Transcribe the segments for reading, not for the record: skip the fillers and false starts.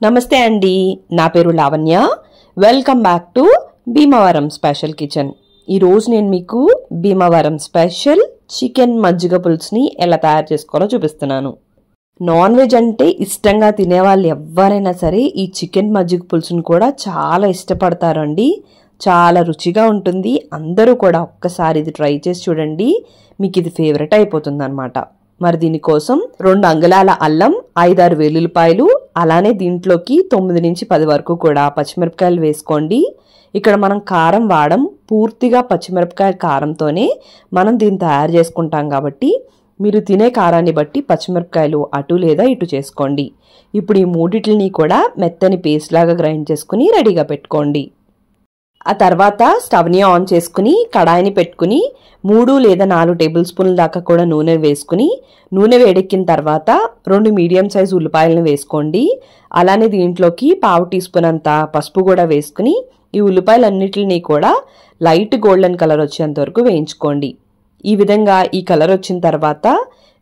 నమస్తే అండి, నా పేరు Lavanya. Welcome back to Bhimavaram special kitchen. ఈరోజు నేను మీకు భీమవరం స్పెషల్ చికెన్ మజ్జిగ పులుసుని ఎలా తయారు చేసుకోవాలో చూపిస్తున్నాను. నాన్ వెజ్ అంటే ఇష్టంగా తినే వాళ్ళు ఎవరైనా సరే ఈ చికెన్ మజ్జిగ పులుసుని కూడా చాలా ఇష్టపడతారండి. చాలా రుచిగా ఉంటుంది. అందరూ కూడా ఒక్కసారి ఇది ట్రై చేసి చూడండి, మీకు ఇది ఫేవరెట్ అయిపోతుంది అనమాట. మరి దీనికోసం 2 అంగుళాల అల్లం, 5-6 వెల్లుల్లిపాయలు, అలానే దీంట్లోకి 9 నుంచి 10 వరకు కూడా పచ్చిమిరపకాయలు వేసుకోండి. ఇక్కడ మనం కారం వాడం, పూర్తిగా పచ్చిమిరపకాయ కారంతోనే మనం దీన్ని తయారు చేసుకుంటాం కాబట్టి మీరు తినే కారాన్ని బట్టి పచ్చిమిరపకాయలు అటు లేదా ఇటు చేసుకోండి. ఇప్పుడు ఈ మూడిటిని కూడా మెత్తని పేస్ట్ లాగా గ్రైండ్ చేసుకుని రెడీగా పెట్టుకోండి. ఆ తర్వాత స్టవ్ని ఆన్ చేసుకుని కడాయిని పెట్టుకుని 3 లేదా 4 టేబుల్ స్పూన్ల దాకా కూడా నూనె వేసుకుని, నూనె వేడెక్కిన తర్వాత 2 మీడియం సైజు ఉల్లిపాయలను వేసుకోండి. అలానే దీంట్లోకి 1/2 టీ స్పూన్ అంత పసుపు కూడా వేసుకుని ఈ ఉల్లిపాయలన్నిటిని కూడా లైట్ గోల్డెన్ కలర్ వచ్చేంత వరకు వేయించుకోండి. ఈ విధంగా ఈ కలర్ వచ్చిన తర్వాత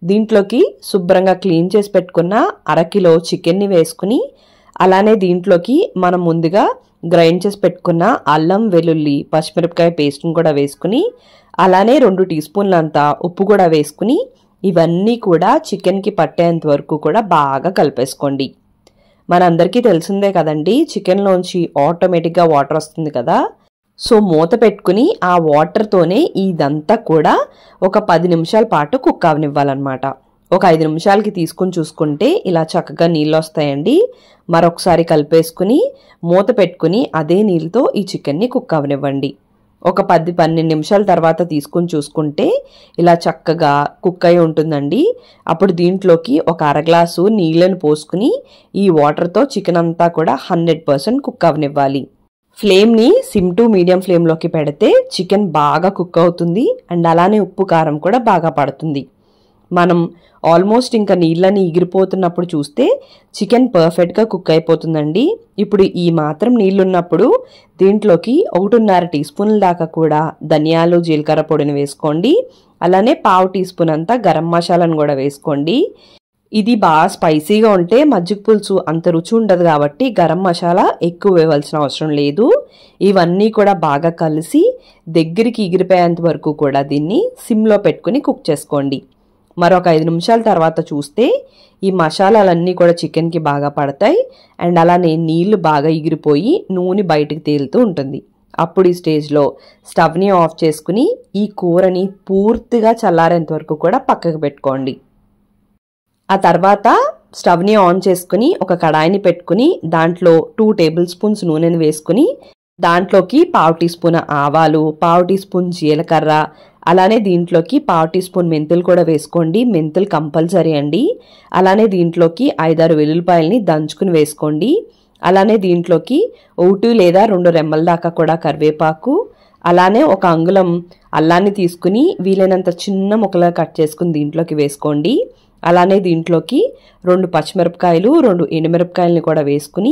దీంట్లోకి శుభ్రంగా క్లీన్ చేసి పెట్టుకున్న 1/2 కిలో చికెన్ని వేసుకుని, అలానే దీంట్లోకి మనం ముందుగా గ్రైండ్ చేసి పెట్టుకున్న అల్లం, వెల్లుల్లి, పచ్చిమిరపకాయ పేస్ట్ని కూడా వేసుకుని, అలానే 2 టీ స్పూన్ల అంత ఉప్పు కూడా వేసుకుని ఇవన్నీ కూడా చికెన్కి పట్టేంత వరకు కూడా బాగా కలిపేసుకోండి. మనందరికీ తెలిసిందే కదండి, చికెన్లోంచి ఆటోమేటిక్గా వాటర్ వస్తుంది కదా. సో మూత పెట్టుకుని ఆ వాటర్తోనే ఇదంతా కూడా ఒక 10 నిమిషాల పాటు కుక్ అవనివ్వాలన్నమాట. ఒక 5 నిమిషాలకి తీసుకుని చూసుకుంటే ఇలా చక్కగా నీళ్ళు వస్తాయండి. మరొకసారి కలిపేసుకుని మూత పెట్టుకుని అదే నీళ్ళతో ఈ చికెన్ని కుక్ అవనివ్వండి. ఒక 10-12 నిమిషాల తర్వాత తీసుకుని చూసుకుంటే ఇలా చక్కగా కుక్ అయి ఉంటుందండి. అప్పుడు దీంట్లోకి ఒక 1/2 గ్లాసు నీళ్ళను పోసుకుని ఈ వాటర్తో చికెన్ అంతా కూడా 100% కుక్ అవనివ్వాలి. ఫ్లేమ్ని సిమ్ టు మీడియం ఫ్లేమ్లోకి పెడితే చికెన్ బాగా కుక్ అవుతుంది అండ్ అలానే ఉప్పు కారం కూడా బాగా పడుతుంది. మనం ఆల్మోస్ట్ ఇంకా నీళ్ళని ఎగిరిపోతున్నప్పుడు చూస్తే చికెన్ పర్ఫెక్ట్గా కుక్ అయిపోతుందండి. ఇప్పుడు ఈ మాత్రం నీళ్ళున్నప్పుడు దీంట్లోకి 1.5 టీ స్పూన్ల దాకా కూడా ధనియాలు, జీలకర్ర పొడిని వేసుకోండి. అలానే 1/2 టీ స్పూన్ అంతా గరం మసాలాను కూడా వేసుకోండి. ఇది బాగా స్పైసీగా ఉంటే మజ్జిగ పులుసు అంత రుచి ఉండదు కాబట్టి గరం మసాలా ఎక్కువ వేయవలసిన అవసరం లేదు. ఇవన్నీ కూడా బాగా కలిసి దగ్గరికి ఎగిరిపోయేంత వరకు కూడా దీన్ని సిమ్లో పెట్టుకుని కుక్ చేసుకోండి. మరొక 5 నిమిషాల తర్వాత చూస్తే ఈ మసాలాలన్నీ కూడా చికెన్కి బాగా పడతాయి అండ్ అలానే నీళ్లు బాగా ఎగిరిపోయి నూనె బయటకు తేలుతూ ఉంటుంది. అప్పుడు ఈ స్టేజ్లో స్టవ్ని ఆఫ్ చేసుకుని ఈ కూరని పూర్తిగా చల్లారేంత వరకు కూడా పక్కకు పెట్టుకోండి. ఆ తర్వాత స్టవ్ని ఆన్ చేసుకుని ఒక కడాయిని పెట్టుకుని దాంట్లో 2 టేబుల్ స్పూన్స్ నూనెను వేసుకుని దాంట్లోకి 1/2 టీ స్పూన్ ఆవాలు, 1/2 టీ స్పూన్ జీలకర్ర, అలానే దీంట్లోకి 1/2 టీ స్పూన్ మెంతులు కూడా వేసుకోండి. మెంతులు కంపల్సరీ అండి. అలానే దీంట్లోకి 5-6 వెల్లుల్లిపాయలని దంచుకుని వేసుకోండి. అలానే దీంట్లోకి 1 లేదా 2 రెమ్మల దాకా కూడా కరివేపాకు, అలానే 1 అంగుళం అల్లాన్ని తీసుకుని వీలైనంత చిన్న ముక్కలుగా కట్ చేసుకుని దీంట్లోకి వేసుకోండి. అలానే దీంట్లోకి 2 పచ్చిమిరపకాయలు, 2 ఎండుమిరపకాయలని కూడా వేసుకుని,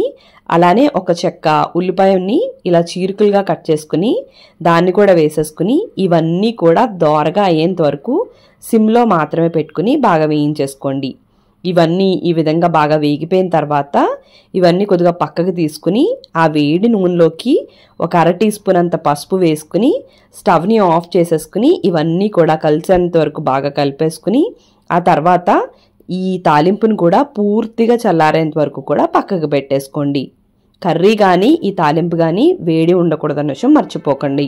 అలానే 1 చెక్క ఉల్లిపాయని ఇలా చీరుకులుగా కట్ చేసుకుని దాన్ని కూడా వేసేసుకుని ఇవన్నీ కూడా దోరగా అయ్యేంత వరకు సిమ్లో మాత్రమే పెట్టుకుని బాగా వేయించేసుకోండి. ఇవన్నీ ఈ విధంగా బాగా వేగిపోయిన తర్వాత ఇవన్నీ కొద్దిగా పక్కకు తీసుకుని ఆ వేడి నూనెలోకి ఒక 1/2 టీ స్పూన్ అంత పసుపు వేసుకుని స్టవ్ని ఆఫ్ చేసేసుకుని ఇవన్నీ కూడా కలిసేంత వరకు బాగా కలిపేసుకుని ఆ తర్వాత ఈ తాలింపును కూడా పూర్తిగా చల్లారేంత వరకు కూడా పక్కకు పెట్టేసుకోండి. కర్రీ కానీ ఈ తాలింపు కానీ వేడి ఉండకూడదన్న విషయం మర్చిపోకండి.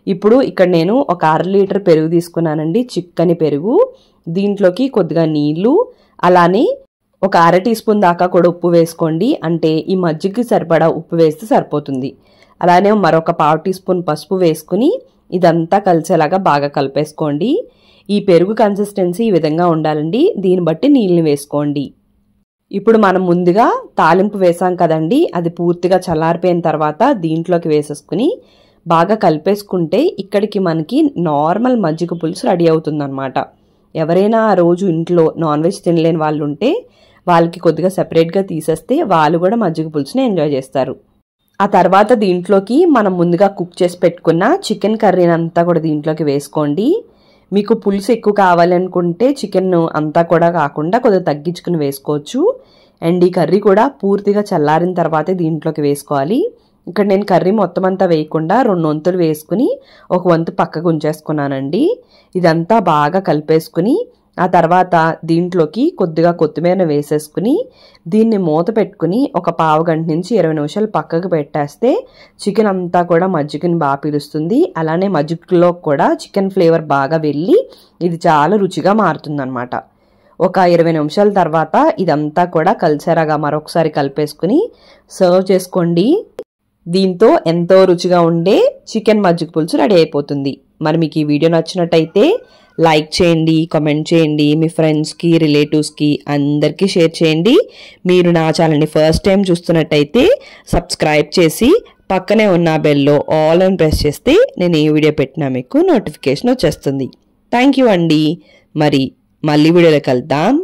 ఇప్పుడు ఇక్కడ నేను ఒక 1/2 లీటర్ పెరుగు తీసుకున్నానండి, చిక్కని పెరుగు. దీంట్లోకి కొద్దిగా నీళ్లు, అలానే ఒక 1/2 టీ స్పూన్ దాకా కూడా ఉప్పు వేసుకోండి. అంటే ఈ మజ్జిగకి సరిపడా ఉప్పు వేస్తే సరిపోతుంది. అలానే మరొక 1/2 టీ స్పూన్ పసుపు వేసుకుని ఇదంతా కలిసేలాగా బాగా కలిపేసుకోండి. ఈ పెరుగు కన్సిస్టెన్సీ ఈ విధంగా ఉండాలండి. దీన్ని బట్టి నీళ్ళని వేసుకోండి. ఇప్పుడు మనం ముందుగా తాలింపు వేసాం కదండి, అది పూర్తిగా చల్లారిపోయిన తర్వాత దీంట్లోకి వేసేసుకుని బాగా కలిపేసుకుంటే ఇక్కడికి మనకి నార్మల్ మజ్జిగ పులుసు రెడీ అవుతుందన్నమాట. ఎవరైనా ఆ రోజు ఇంట్లో నాన్ వెజ్ తినలేని వాళ్ళు ఉంటే వాళ్ళకి కొద్దిగా సెపరేట్గా తీసేస్తే వాళ్ళు కూడా మజ్జిగ పులుసుని ఎంజాయ్ చేస్తారు. ఆ తర్వాత దీంట్లోకి మనం ముందుగా కుక్ చేసి పెట్టుకున్న చికెన్ కర్రీని అంతా కూడా దీంట్లోకి వేసుకోండి. మీకు పులుసు ఎక్కువ కావాలనుకుంటే చికెన్ అంతా కూడా కాకుండా కొద్దిగా తగ్గించుకుని వేసుకోవచ్చు. అండ్ ఈ కర్రీ కూడా పూర్తిగా చల్లారిన తర్వాతే దీంట్లోకి వేసుకోవాలి. ఇక్కడ నేను కర్రీ మొత్తం అంతా వేయకుండా 2 వంతులు వేసుకుని 1 వంతు పక్కకు ఉంచేసుకున్నానండి. ఇదంతా బాగా కలిపేసుకుని ఆ తర్వాత దీంట్లోకి కొద్దిగా కొత్తిమీర వేసేసుకుని దీన్ని మూత పెట్టుకుని ఒక పావు గంట నుంచి 20 నిమిషాలు పక్కకు పెట్టేస్తే చికెన్ అంతా కూడా మజ్జిగని బాగా పీలుస్తుంది. అలానే మజ్జిగలో కూడా చికెన్ ఫ్లేవర్ బాగా వెళ్ళి ఇది చాలా రుచిగా మారుతుందన్నమాట. ఒక 20 నిమిషాల తర్వాత ఇదంతా కూడా కలిసేలాగా మరొకసారి కలిపేసుకుని సర్వ్ చేసుకోండి. దీంతో ఎంతో రుచిగా ఉండే చికెన్ మజ్జిగ పులుసు రెడీ అయిపోతుంది. మరి మీకు ఈ వీడియో నచ్చినట్టయితే లైక్ చేయండి, కామెంట్ చేయండి, మీ ఫ్రెండ్స్కి, రిలేటివ్స్కి అందరికీ షేర్ చేయండి. మీరు నా ఛానల్ని ఫస్ట్ టైం చూస్తున్నట్టయితే సబ్స్క్రైబ్ చేసి పక్కనే ఉన్న బెల్లో ఆల్ అని ప్రెస్ చేస్తే నేను ఏ వీడియో పెట్టినా మీకు నోటిఫికేషన్ వచ్చేస్తుంది. థ్యాంక్ యూ అండి. మరి మళ్ళీ వీడియోలో కలుద్దాం.